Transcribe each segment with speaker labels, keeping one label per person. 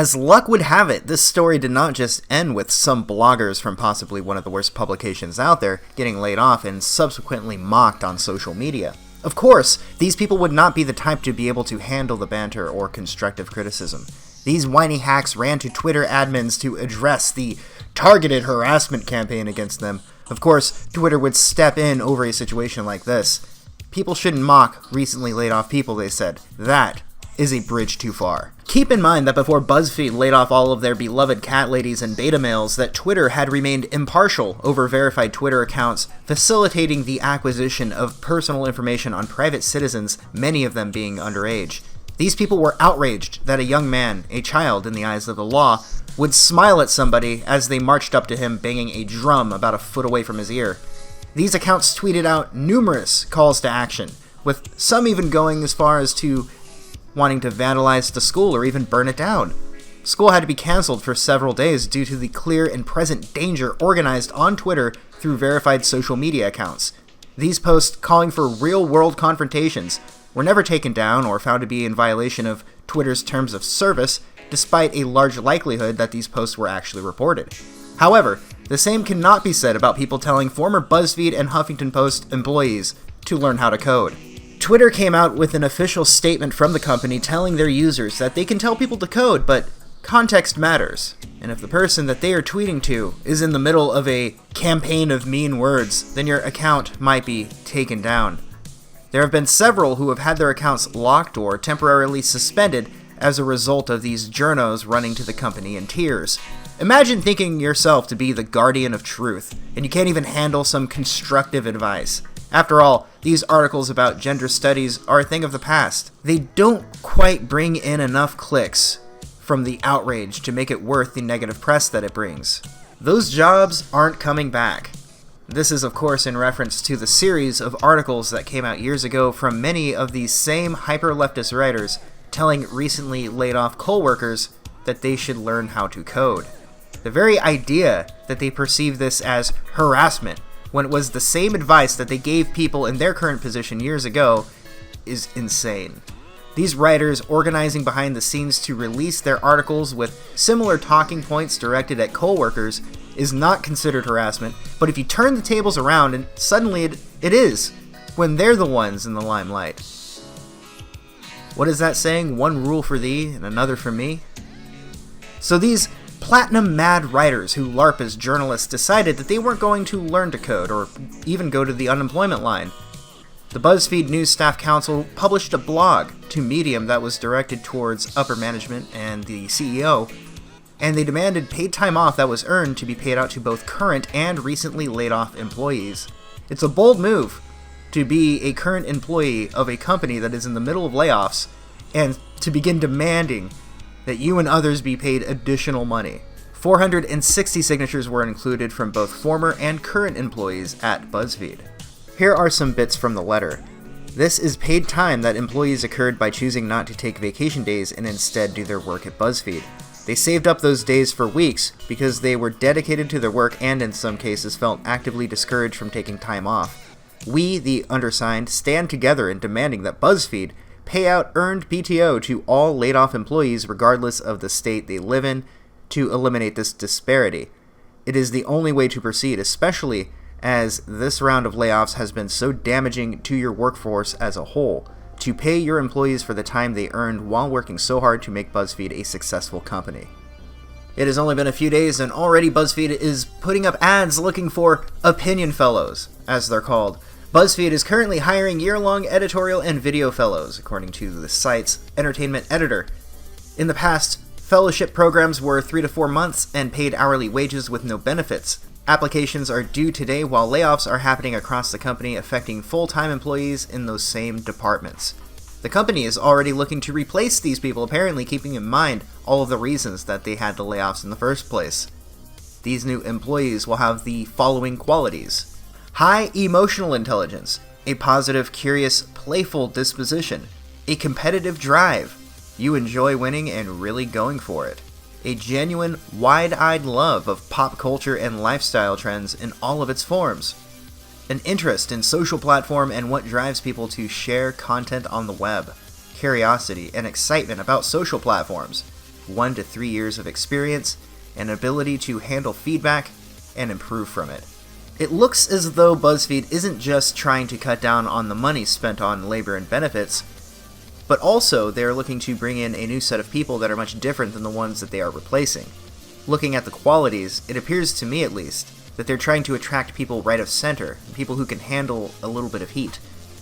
Speaker 1: As luck would have it, this story did not just end with some bloggers from possibly one of the worst publications out there getting laid off and subsequently mocked on social media. Of course, these people would not be the type to be able to handle the banter or constructive criticism. These whiny hacks ran to Twitter admins to address the targeted harassment campaign against them. Of course, Twitter would step in over a situation like this. People shouldn't mock recently laid off people, they said. That is a bridge too far. Keep in mind that before BuzzFeed laid off all of their beloved cat ladies and beta males, that Twitter had remained impartial over verified Twitter accounts, facilitating the acquisition of personal information on private citizens, many of them being underage. These people were outraged that a young man, a child in the eyes of the law, would smile at somebody as they marched up to him banging a drum about a foot away from his ear. These accounts tweeted out numerous calls to action, with some even going as far as to wanting to vandalize the school or even burn it down. School had to be canceled for several days due to the clear and present danger organized on Twitter through verified social media accounts. These posts calling for real-world confrontations were never taken down or found to be in violation of Twitter's terms of service, despite a large likelihood that these posts were actually reported. However, the same cannot be said about people telling former BuzzFeed and Huffington Post employees to learn how to code. Twitter came out with an official statement from the company telling their users that they can tell people to code, but context matters. And if the person that they are tweeting to is in the middle of a campaign of mean words, then your account might be taken down. There have been several who have had their accounts locked or temporarily suspended as a result of these journos running to the company in tears. Imagine thinking yourself to be the guardian of truth, and you can't even handle some constructive advice. After all, these articles about gender studies are a thing of the past. They don't quite bring in enough clicks from the outrage to make it worth the negative press that it brings. Those jobs aren't coming back. This is, of course, in reference to the series of articles that came out years ago from many of these same hyper-leftist writers telling recently laid-off coworkers that they should learn how to code. The very idea that they perceive this as harassment, when it was the same advice that they gave people in their current position years ago, is insane. These writers organizing behind the scenes to release their articles with similar talking points directed at coworkers is not considered harassment, but if you turn the tables around, and suddenly it is, when they're the ones in the limelight. What is that saying? One rule for thee and another for me? So these platinum mad writers who LARP as journalists decided that they weren't going to learn to code or even go to the unemployment line. The BuzzFeed News Staff Council published a blog to Medium that was directed towards upper management and the CEO, and they demanded paid time off that was earned to be paid out to both current and recently laid off employees. It's a bold move to be a current employee of a company that is in the middle of layoffs and to begin demanding that you and others be paid additional money. 460 signatures were included from both former and current employees at BuzzFeed. Here are some bits from the letter. This is paid time that employees accrued by choosing not to take vacation days and instead do their work at BuzzFeed. They saved up those days for weeks because they were dedicated to their work and in some cases felt actively discouraged from taking time off. We, the undersigned, stand together in demanding that BuzzFeed pay out earned PTO to all laid-off employees regardless of the state they live in to eliminate this disparity. It is the only way to proceed, especially as this round of layoffs has been so damaging to your workforce as a whole, to pay your employees for the time they earned while working so hard to make BuzzFeed a successful company. It has only been a few days and already BuzzFeed is putting up ads looking for opinion fellows, as they're called. BuzzFeed is currently hiring year-long editorial and video fellows, according to the site's entertainment editor. In the past, fellowship programs were 3 to 4 months and paid hourly wages with no benefits. Applications are due today while layoffs are happening across the company, affecting full-time employees in those same departments. The company is already looking to replace these people, apparently keeping in mind all of the reasons that they had the layoffs in the first place. These new employees will have the following qualities: high emotional intelligence, a positive, curious, playful disposition, a competitive drive, you enjoy winning and really going for it, a genuine, wide-eyed love of pop culture and lifestyle trends in all of its forms, an interest in social platform and what drives people to share content on the web, curiosity and excitement about social platforms, 1 to 3 years of experience, and ability to handle feedback and improve from it. It looks as though BuzzFeed isn't just trying to cut down on the money spent on labor and benefits, but also they're looking to bring in a new set of people that are much different than the ones that they are replacing. Looking at the qualities, it appears to me at least, that they're trying to attract people right of center, people who can handle a little bit of heat.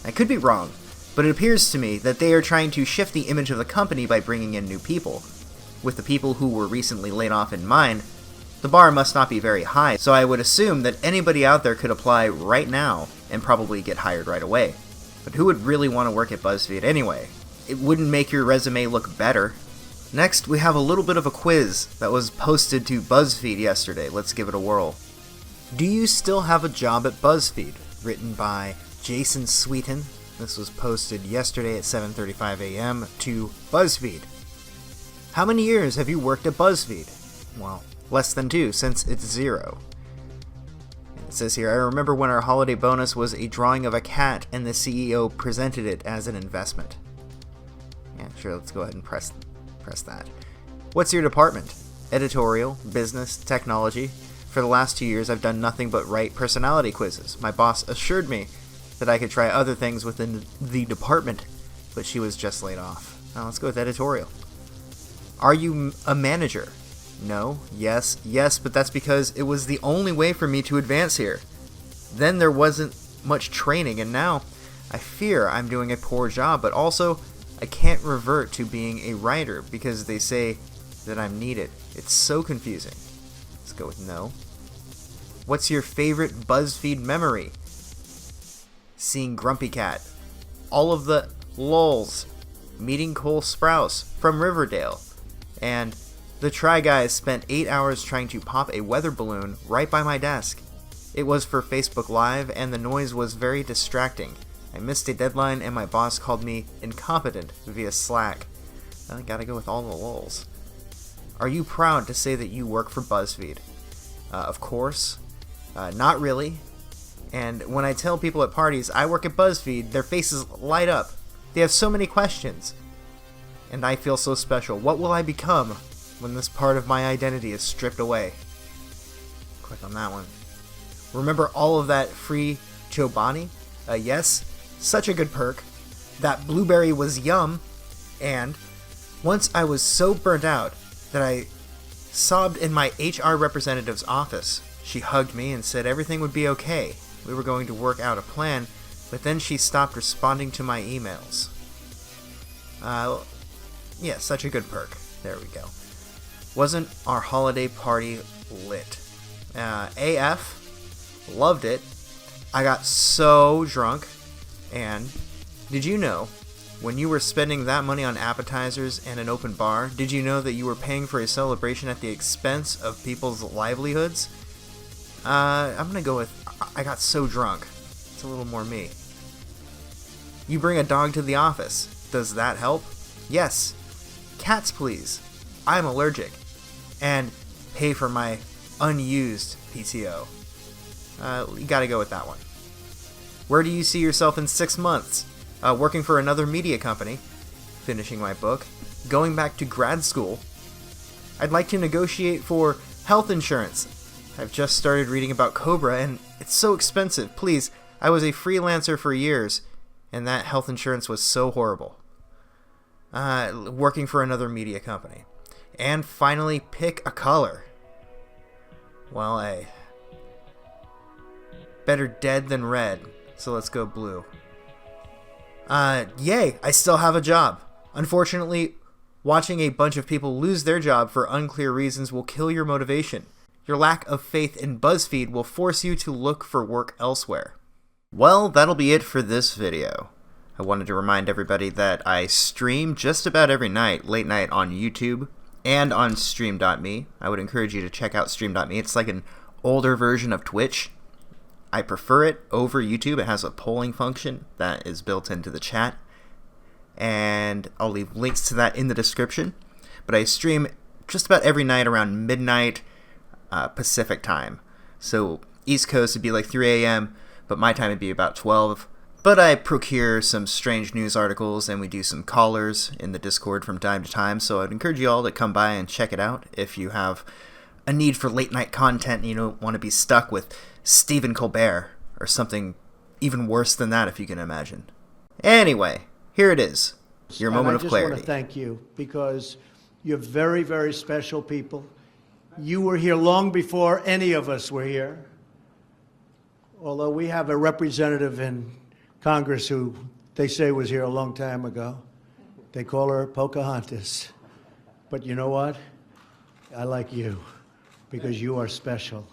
Speaker 1: I could be wrong, but it appears to me that they are trying to shift the image of the company by bringing in new people. With the people who were recently laid off in mind, the bar must not be very high, so I would assume that anybody out there could apply right now and probably get hired right away. But who would really want to work at BuzzFeed anyway? It wouldn't make your resume look better. Next, we have a little bit of a quiz that was posted to BuzzFeed yesterday. Let's give it a whirl. Do you still have a job at BuzzFeed? Written by Jason Sweeten. This was posted yesterday at 7:35 a.m. to BuzzFeed. How many years have you worked at BuzzFeed? Well, less than 2, since it's 0. It says here, I remember when our holiday bonus was a drawing of a cat and the CEO presented it as an investment. Yeah, sure, let's go ahead and press that. What's your department? Editorial, business, technology. For the last 2 years, I've done nothing but write personality quizzes. My boss assured me that I could try other things within the department, but she was just laid off. Now let's go with editorial. Are you a manager? No, yes, but that's because it was the only way for me to advance here. Then there wasn't much training, and now I fear I'm doing a poor job, but also I can't revert to being a writer because they say that I'm needed. It's so confusing. Let's go with no. What's your favorite BuzzFeed memory? Seeing Grumpy Cat. All of the lulz. Meeting Cole Sprouse from Riverdale. And the Try Guys spent 8 hours trying to pop a weather balloon right by my desk. It was for Facebook Live, and the noise was very distracting. I missed a deadline, and my boss called me incompetent via Slack. I gotta go with all the lulz. Are you proud to say that you work for BuzzFeed? Of course. Not really. And when I tell people at parties I work at BuzzFeed, their faces light up. They have so many questions. And I feel so special. What will I become when this part of my identity is stripped away? Click on that one. Remember all of that free Chobani? Yes, such a good perk. That blueberry was yum. And once I was so burnt out that I sobbed in my HR representative's office. She hugged me and said everything would be okay. We were going to work out a plan, but then she stopped responding to my emails. Yeah, such a good perk. There we go. Wasn't our holiday party lit? AF, loved it. I got so drunk. And did you know, when you were spending that money on appetizers and an open bar, did you know that you were paying for a celebration at the expense of people's livelihoods? I'm gonna go with, I got so drunk. It's a little more me. You bring a dog to the office. Does that help? Yes. Cats, please. I'm allergic. And pay for my unused PTO. You gotta go with that one. Where do you see yourself in 6 months? Working for another media company. Finishing my book. Going back to grad school. I'd like to negotiate for health insurance. I've just started reading about Cobra and it's so expensive. Please, I was a freelancer for years and that health insurance was so horrible. Working for another media company. And finally, pick a color. Well, better dead than red, so let's go blue. Yay, I still have a job. Unfortunately, watching a bunch of people lose their job for unclear reasons will kill your motivation. Your lack of faith in BuzzFeed will force you to look for work elsewhere. Well, that'll be it for this video. I wanted to remind everybody that I stream just about every night, late night on YouTube and on Stream.me. I would encourage you to check out Stream.me. It's like an older version of Twitch. I prefer it over YouTube. It has a polling function that is built into the chat. And I'll leave links to that in the description. But I stream just about every night around midnight Pacific time. So East Coast would be like 3 a.m., but my time would be about 12 But I procure some strange news articles, and we do some callers in the Discord from time to time, so I'd encourage you all to come by and check it out if you have a need for late-night content and you don't want to be stuck with Stephen Colbert, or something even worse than that if you can imagine. Anyway, here it is, your moment of clarity.
Speaker 2: I just want to thank you, because you're very, very special people. You were here long before any of us were here. Although we have a representative in Congress who they say was here a long time ago. They call her Pocahontas. But you know what? I like you, because you are special.